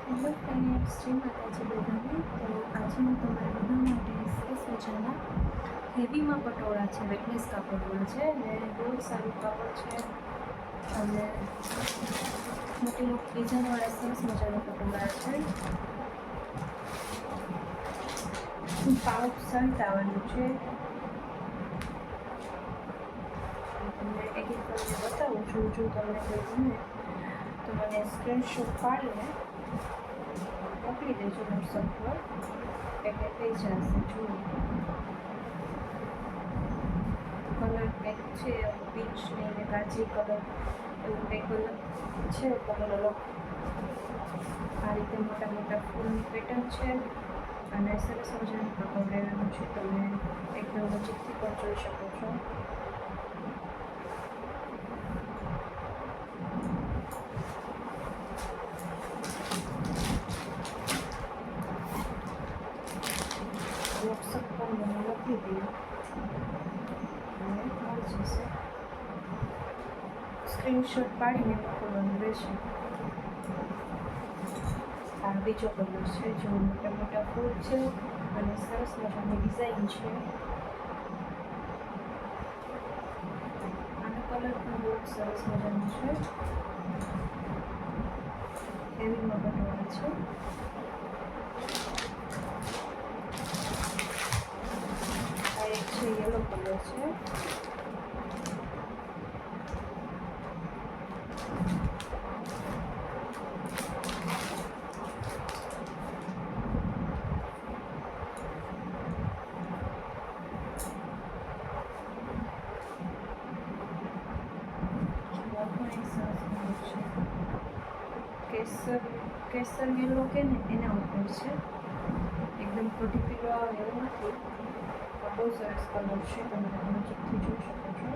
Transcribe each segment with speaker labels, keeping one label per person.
Speaker 1: Hello friends, જય માતાજી બધાને. તો આજે હું તમારા બધા માટે સરસ મજાના હેવીમાં પટોળા છે, વેટનેસ કાપડમાં છે અને બહુ સારું કાપડ છે અને મોટી મોટી ડિઝાઇનવાળા સરસ મજાના પટોળા છે. પાઉચ શર્ટ આવવાનું છે. તમને એક એક કરીને બતાવું છું. જો તમને કોઈ ગમે તો મને સ્ક્રીનશોટ પાડીને મોકલી દેજો વોટ્સઅપ પર, એટલે થઈ જશે. જુઓ કલર કંઈક છે, પીચની ને કાચી કલર એવું કંઈક કલર છે. કલર અલગ આ રીતે મોટા મોટા ફૂલની પેટર્ન છે અને સરસ મજાનું કાપડ રહેવાનું છે. તમે એકદમ નજીકથી પણ જોઈ શકો છો. વોટ્સઅપ પર મને મોકલી દઈએ અને મળી જશે. સ્ક્રીનશોટ પાડીને મોકલવાનું રહેશે. આ બીજો કલર છે, જો મોટા મોટા ફૂલ છે અને સરસ મજાની ડિઝાઇન છે. આનો કલર પણ બહુ સરસ મજાનો છે. હેવીમાં પટોળા છે. આ એક છે યલો કલર છે. કેસર યલો કે ને એના ઉપર છે. એકદમ કઢી પીળો આવે એવું નથી, પણ બહુ સરસ કલર છે. તમે નજીકથી જોઈ શકો છો.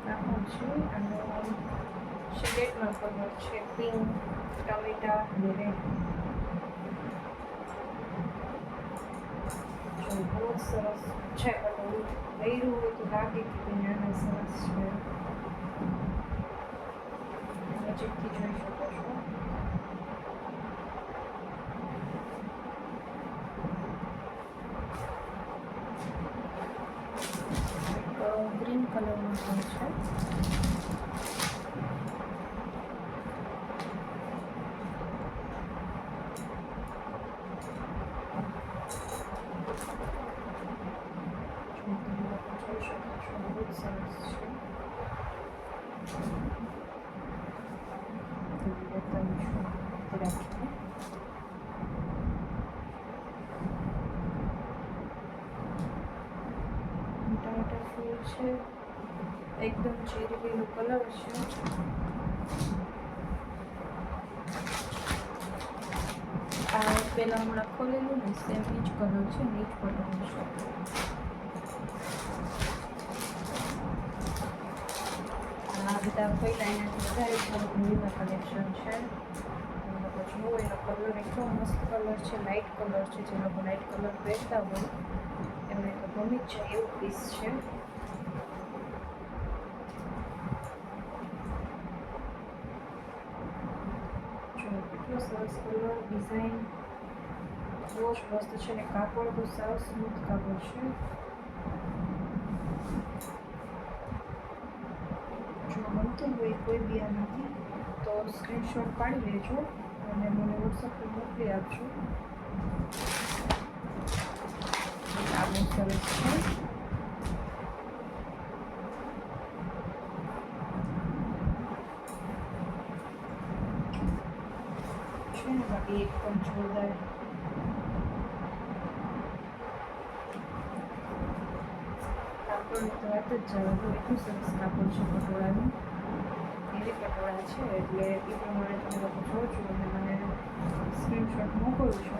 Speaker 1: કાપડ છે અને શેડેડમાં કલર છે, પિંક, ટમેટા અને રેડ. બહુ જ સરસ છે. પટોળું પહેર્યું હોય તો લાગે કે નાના સરસ છે. નજીકથી જોઈ શકો છો. ગ્રીન કલરમાં પણ છે. જોઈ શકો છો, બહુ જ સરસ છે. બતાવું છું રાખીને. મોટા મોટા ફૂલ છે, એકદમ ચેરી લીલો કલર છે. આ પેલા હમણાં ખોલેલું ને સેમ એ જ કલર છે, એ જ પટોળું છે. આ બધા પહેલાં એનાથી વધારે થોડુંક ન્યૂમાં કલેક્શન છે. તમે લોકો જુઓ, એનો કલર એટલો મસ્ત કલર છે, લાઇટ કલર છે. જે લોકો લાઇટ કલર પહેરતા હોય એમને તો ગમી જ જાય એવું પીસ છે. જો કેટલો સરસ કલર, ડિઝાઇન બહુ જ મસ્ત છે અને કાપડ બહુ સાવ સ્મૂથ કાપડ છે. જો ગમતું હોય કોઈ બી આમાંથી તો સ્ક્રીનશોટ પાડી લેજો અને મને વોટ્સઅપ પર મોકલી આપજો. આ બહુ સરસ છે. બાકી એકદમ જોરદાર કાપડની તો વાત જ જવા દો. એટલું સરસ કાપડ છે પટોળાનું. એવી પટોળા છે એટલે એ પ્રમાણે તમે લોકો જોજો અને મને સ્ક્રીનશોટ મોકલો છો.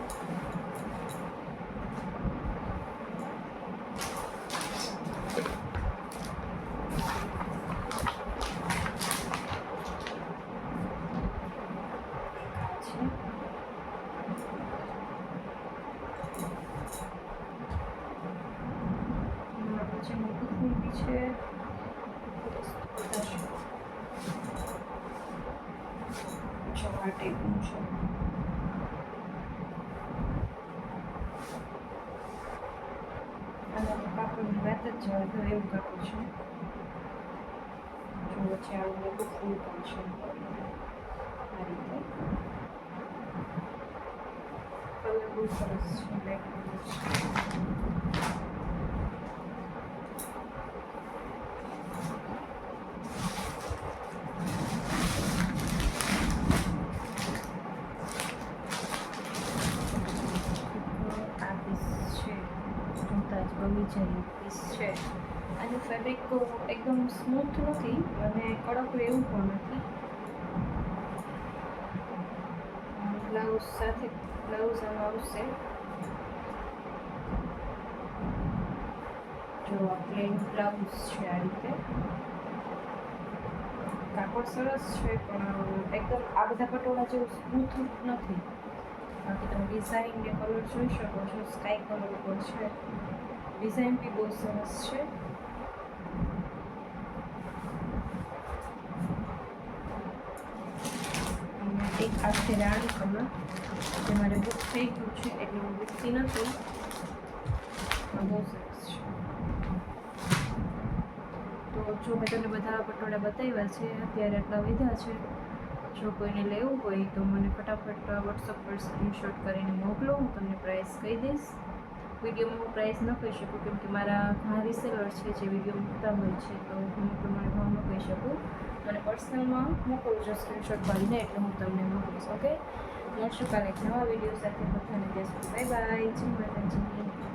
Speaker 1: આ ટાઈપનું છે. અને કાપડની વાત જ જવા દો, એવું કાપડ છે. જો વચ્ચે આવું મોટું ફૂલ પણ છે આ રીતે. કલર બહુ સરસ છે, બ્લેક કલર છે. આ પીસ છે, જોતા જ ગમી જાય પીસ છે. આનું ફેબ્રિક એકદમ સ્મૂથ નથી અને કડક એવું પણ નથી. બ્લાઉઝ સાથે બ્લાઉઝ આમાં આવશે. જો આ પ્લેન બ્લાઉઝ છે આ રીતે. કાપડ સરસ છે પણ એકદમ આ બધા પટોળા જેવું સ્મૂથ નથી. બાકી તમે ડિઝાઇન ને કલર જોઈ શકો છો, સ્કાય કલર ઉપર છે. ડિઝાઇન બી બહુ સરસ છે. એક આ છે રાણી કલર, જે મારે બુક થઈ ગયું છે એટલે હું બુકતી નથી. બહુ સરસ છે. તો જો મેં તમને બધા પટોળા બતાવ્યા છે, અત્યારે આટલા વધ્યા છે. જો કોઈને લેવું હોય તો મને ફટાફટ વોટ્સઅપ પર સ્ક્રીનશોટ કરીને મોકલો, હું તમને પ્રાઇસ કહી દઈશ. વિડીયોમાં હું પ્રાઇસ ન કહી શકું કેમ કે મારા ઘણા રિસેલર છે જે વિડીયો મૂકતા હોય છે, તો હું પ્રમાણે ભાવ ન કહી શકું. મને પર્સનલમાં મોકલજો સ્ક્રીનશોટ પાડીને, એટલે હું તમને મોકલીશ. ઓકે, મળશું કાલે એક નવા વિડીયો સાથે. બધાને બેસ્ટ, બાય બાય, જય માતાજી.